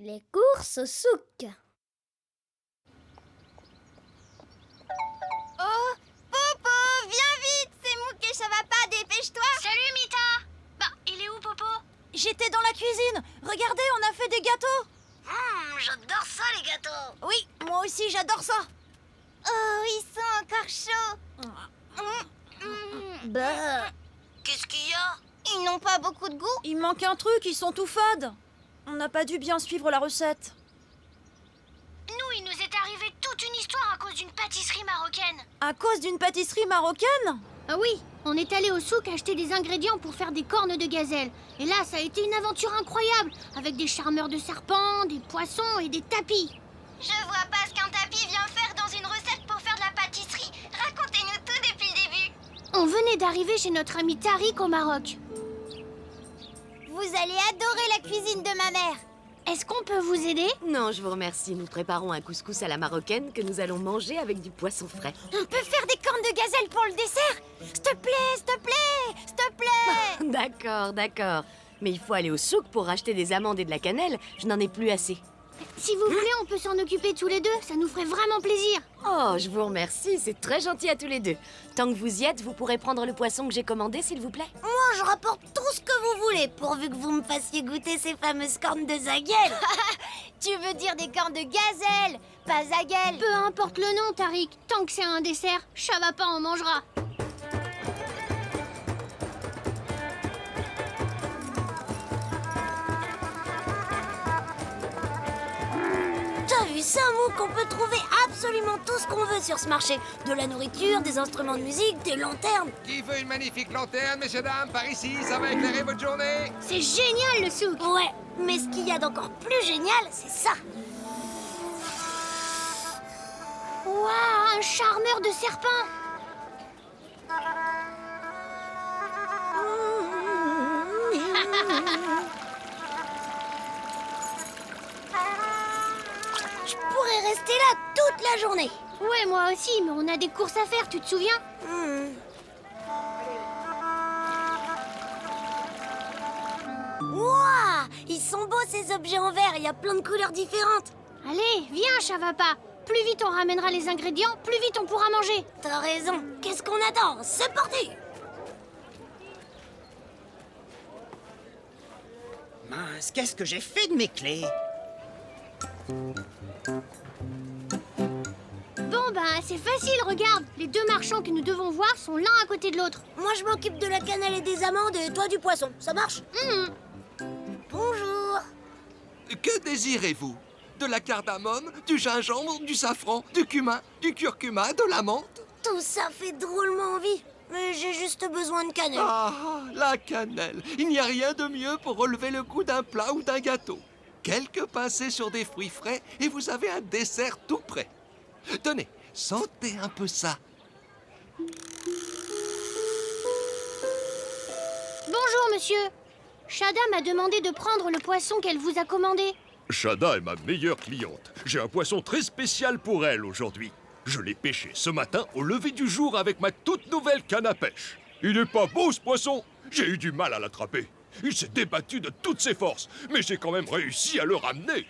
Les courses au souk. Oh, Popo, viens vite, c'est Mouk et ça va pas, dépêche-toi. Salut Mita. Bah, il est où Popo? J'étais dans la cuisine, regardez, on a fait des gâteaux. J'adore ça les gâteaux. Oui, moi aussi j'adore ça. Oh, ils sont encore chauds. Bah, Qu'est-ce qu'il y a? Ils n'ont pas beaucoup de goût. Il manque un truc, ils sont tout fades. On n'a pas dû bien suivre la recette. Nous, il nous est arrivé toute une histoire à cause d'une pâtisserie marocaine. À cause d'une pâtisserie marocaine? Ah oui, on est allé au souk acheter des ingrédients pour faire des cornes de gazelle. Et là, ça a été une aventure incroyable, avec des charmeurs de serpents, des poissons et des tapis. Je vois pas ce qu'un tapis vient faire dans une recette pour faire de la pâtisserie. Racontez-nous tout depuis le début. On venait d'arriver chez notre ami Tariq au Maroc. Vous allez adorer la cuisine de ma mère. Est-ce qu'on peut vous aider? Non, je vous remercie. Nous préparons un couscous à la marocaine que nous allons manger avec du poisson frais. On peut faire des cornes de gazelle pour le dessert? S'il te plaît, s'il te plaît, s'il te plaît. D'accord, d'accord. Mais il faut aller au souk pour acheter des amandes et de la cannelle. Je n'en ai plus assez. Si vous voulez, on peut s'en occuper tous les deux, ça nous ferait vraiment plaisir. Oh, je vous remercie. C'est très gentil à tous les deux. Tant que vous y êtes, vous pourrez prendre le poisson que j'ai commandé, s'il vous plaît. Moi, je rapporte tout ce que vous voulez, pourvu que vous me fassiez goûter ces fameuses cornes de zaguel. Tu veux dire des cornes de gazelle, pas zaguel. Peu importe le nom, Tariq, tant que c'est un dessert, ça va pas, on mangera. T'as vu ça, Mouk? On peut trouver absolument tout ce qu'on veut sur ce marché. De la nourriture, des instruments de musique, des lanternes. Qui veut une magnifique lanterne, messieurs, dames? Par ici, ça va éclairer votre journée. C'est génial le souk. Ouais, mais ce qu'il y a d'encore plus génial, c'est ça. Waouh, un charmeur de serpents. Je pourrais rester là toute la journée. Ouais, moi aussi, mais on a des courses à faire, tu te souviens? Wouah, ils sont beaux ces objets en verre, il y a plein de couleurs différentes. Allez, viens, Chavapa. Plus vite on ramènera les ingrédients, plus vite on pourra manger. T'as raison, qu'est-ce qu'on attend? C'est parti. Mince, qu'est-ce que j'ai fait de mes clés? Bon, ben, c'est facile, regarde. Les deux marchands que nous devons voir sont l'un à côté de l'autre. Moi je m'occupe de la cannelle et des amandes et toi du poisson, ça marche? Bonjour. Que désirez-vous? De la cardamome, du gingembre, du safran, du cumin, du curcuma, de la menthe? Tout ça fait drôlement envie, mais j'ai juste besoin de cannelle. Ah, la cannelle. Il n'y a rien de mieux pour relever le goût d'un plat ou d'un gâteau. Quelques pincées sur des fruits frais et vous avez un dessert tout prêt. Tenez, sentez un peu ça. Bonjour, monsieur. Shada m'a demandé de prendre le poisson qu'elle vous a commandé. Shada est ma meilleure cliente. J'ai un poisson très spécial pour elle aujourd'hui. Je l'ai pêché ce matin au lever du jour avec ma toute nouvelle canne à pêche. Il n'est pas beau ce poisson. J'ai eu du mal à l'attraper. Il s'est débattu de toutes ses forces, mais j'ai quand même réussi à le ramener.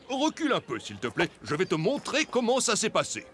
Recule un peu, s'il te plaît. Je vais te montrer comment ça s'est passé.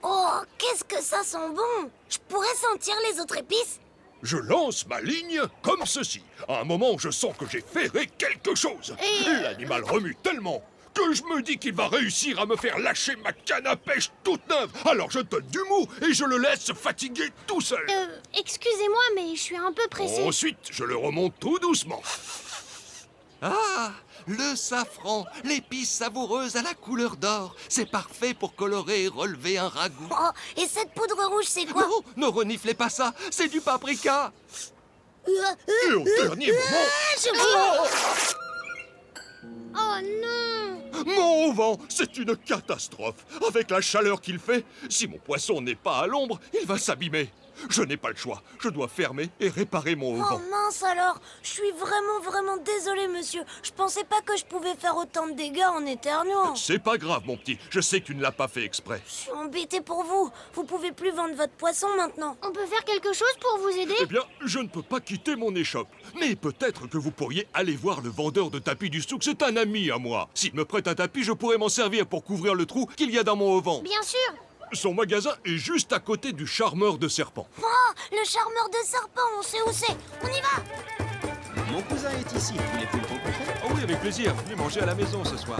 Oh, qu'est-ce que ça sent bon! Je pourrais sentir les autres épices? Je lance ma ligne comme ceci. À un moment, je sens que j'ai ferré quelque chose. L'animal remue tellement que je me dis qu'il va réussir à me faire lâcher ma canne à pêche toute neuve. Alors je donne du mou et je le laisse se fatiguer tout seul. Excusez-moi, mais je suis un peu pressée. Ensuite, je le remonte tout doucement. Ah, le safran, l'épice savoureuse à la couleur d'or. C'est parfait pour colorer et relever un ragoût. Oh, et cette poudre rouge, c'est quoi? Oh, ne reniflez pas ça, c'est du paprika. Et au dernier moment... Oh non! Mon vent, c'est une catastrophe. Avec la chaleur qu'il fait, si mon poisson n'est pas à l'ombre, il va s'abîmer. Je n'ai pas le choix. Je dois fermer et réparer mon Oh auvent. mince alors. Je suis vraiment désolée, monsieur. Je pensais pas que je pouvais faire autant de dégâts en éternuant. C'est pas grave, mon petit. Je sais que tu ne l'as pas fait exprès. Je suis embêtée pour vous. Vous pouvez plus vendre votre poisson maintenant. On peut faire quelque chose pour vous aider? Eh bien, je ne peux pas quitter mon échoppe. Mais peut-être que vous pourriez aller voir le vendeur de tapis du souk. C'est un ami à moi. S'il me prête un tapis, je pourrais m'en servir pour couvrir le trou qu'il y a dans mon auvent. Bien sûr. Son magasin est juste à côté du charmeur de serpents. Oh, le charmeur de serpent, on sait où c'est. On y va. Mon cousin est ici. Vous voulez plus le rencontrer? Oh oui, avec plaisir. Venez manger à la maison ce soir.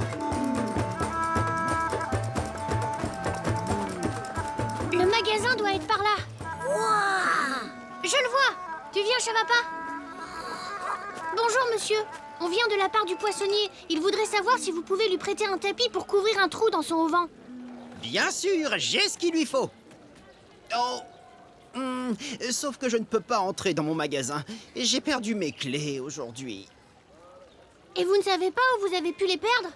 Le magasin doit être par là. Waouh. Je le vois. Tu viens, Chavapa? Bonjour, monsieur. On vient de la part du poissonnier. Il voudrait savoir si vous pouvez lui prêter un tapis pour couvrir un trou dans son auvent. Bien sûr, j'ai ce qu'il lui faut. Oh, sauf que je ne peux pas entrer dans mon magasin. J'ai perdu mes clés aujourd'hui. Et vous ne savez pas où vous avez pu les perdre?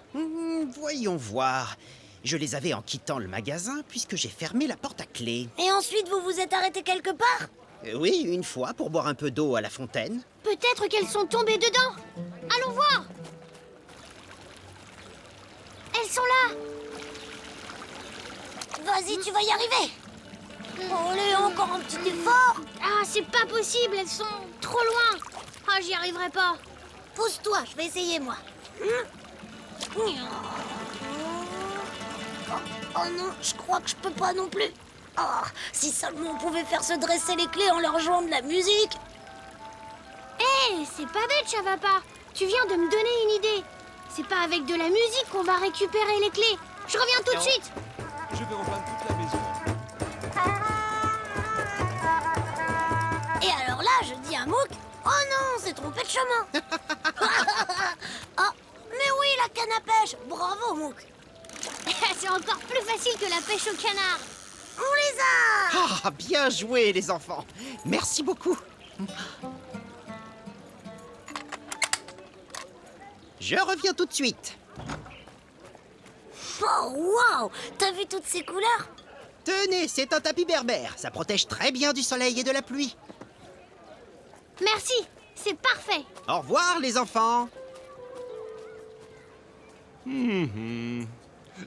Voyons voir. Je les avais en quittant le magasin puisque j'ai fermé la porte à clé. Et ensuite, vous vous êtes arrêté quelque part? Oui, une fois pour boire un peu d'eau à la fontaine. Peut-être qu'elles sont tombées dedans. Allons voir. Elles sont là. Vas-y, tu vas y arriver. Allez, encore un petit effort. Ah, c'est pas possible, elles sont trop loin. Ah, j'y arriverai pas. Pousse-toi, je vais essayer, moi. Oh non, je crois que je peux pas non plus. Oh, si seulement on pouvait faire se dresser les clés en leur jouant de la musique. Hé, c'est pas bête, Chavapa. Tu viens de me donner une idée. C'est pas avec de la musique qu'on va récupérer les clés. Je reviens tout de suite. Je vais repeindre toute la maison. Et alors là, je dis à Mouk, oh non, c'est trompé de chemin. Oh, mais oui, la canne à pêche. Bravo, Mouk. C'est encore plus facile que la pêche au canard. On les a. Ah, bien joué, les enfants. Merci beaucoup. Je reviens tout de suite. Oh, waouh. T'as vu toutes ces couleurs? Tenez, c'est un tapis berbère. Ça protège très bien du soleil et de la pluie. Merci, c'est parfait. Au revoir, les enfants.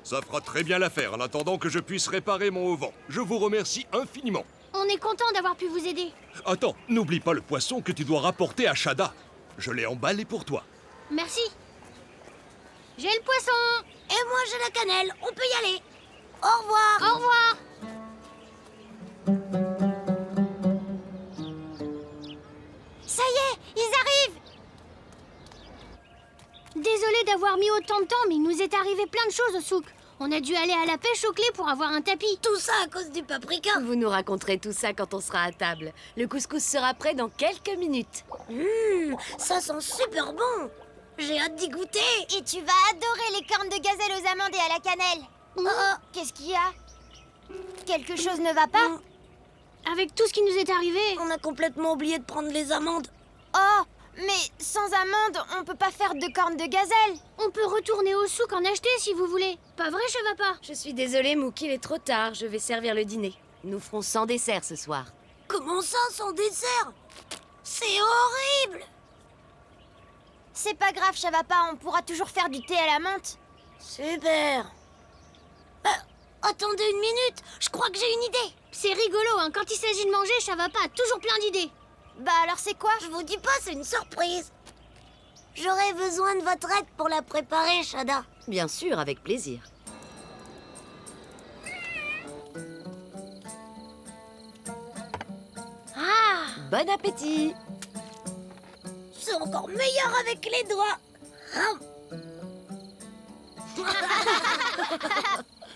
Ça fera très bien l'affaire en attendant que je puisse réparer mon auvent. Je vous remercie infiniment. On est content d'avoir pu vous aider. Attends, n'oublie pas le poisson que tu dois rapporter à Shada. Je l'ai emballé pour toi. Merci. J'ai le poisson. Et moi, j'ai la cannelle. On peut y aller. Au revoir. Au revoir. Ça y est, ils arrivent. Désolé d'avoir mis autant de temps, mais il nous est arrivé plein de choses au souk. On a dû aller à la pêche aux clés pour avoir un tapis. Tout ça à cause du paprika. Vous nous raconterez tout ça quand on sera à table. Le couscous sera prêt dans quelques minutes. Ça sent super bon. J'ai hâte d'y goûter. Et tu vas adorer les cornes de gazelle aux amandes et à la cannelle. Qu'est-ce qu'il y a? Quelque chose ne va pas? Avec tout ce qui nous est arrivé. On a complètement oublié de prendre les amandes. Oh, mais sans amandes, on peut pas faire de cornes de gazelle. On peut retourner au souk en acheter si vous voulez. Pas vrai, Chavapa? Je suis désolée, Mouk, il est trop tard. Je vais servir le dîner. Nous ferons sans dessert ce soir. Comment ça, sans dessert? C'est horrible. C'est pas grave, Chavapa, on pourra toujours faire du thé à la menthe. Super. Attendez une minute. Je crois que j'ai une idée. C'est rigolo, hein. Quand il s'agit de manger, Chavapa a toujours plein d'idées. Bah alors c'est quoi? Je vous dis pas, c'est une surprise. J'aurais besoin de votre aide pour la préparer, Shada. Bien sûr, avec plaisir. Ah, Bon appétit! C'est encore meilleur avec les doigts.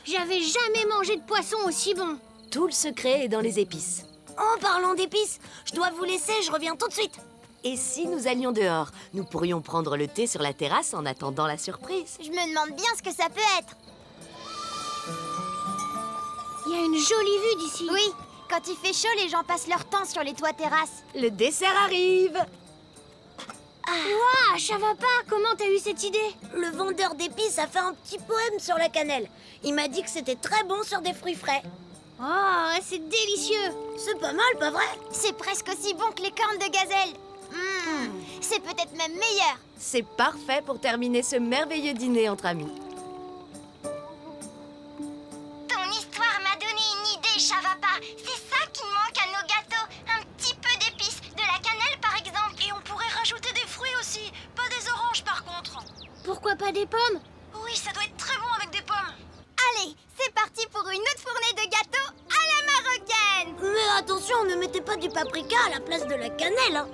j'avais jamais mangé de poisson aussi bon. Tout le secret est dans les épices. En parlant d'épices, je dois vous laisser, je reviens tout de suite. Et si nous allions dehors, nous pourrions prendre le thé sur la terrasse en attendant la surprise. Je me demande bien ce que ça peut être. Il y a une jolie vue d'ici. Oui, quand il fait chaud, les gens passent leur temps sur les toits terrasses. Le dessert arrive! Ouah, Chavapa, comment t'as eu cette idée? Le vendeur d'épices a fait un petit poème sur la cannelle. Il m'a dit que c'était très bon sur des fruits frais. Oh, c'est délicieux. C'est pas mal, pas vrai? C'est presque aussi bon que les cornes de gazelle. C'est peut-être même meilleur. C'est parfait pour terminer ce merveilleux dîner entre amis. Ton histoire m'a donné une idée, Chavapa. C'est ça qui manque à nos gâteaux. Un petit peu d'épices, de la cannelle par exemple. Et on pourrait rajouter des fruits aussi, pas des oranges par contre. Pourquoi pas des pommes? Oui, ça doit être très bon avec des pommes. Allez, c'est parti pour une autre fournée de gâteaux à la marocaine. Mais attention, ne mettez pas du paprika à la place de la cannelle, hein.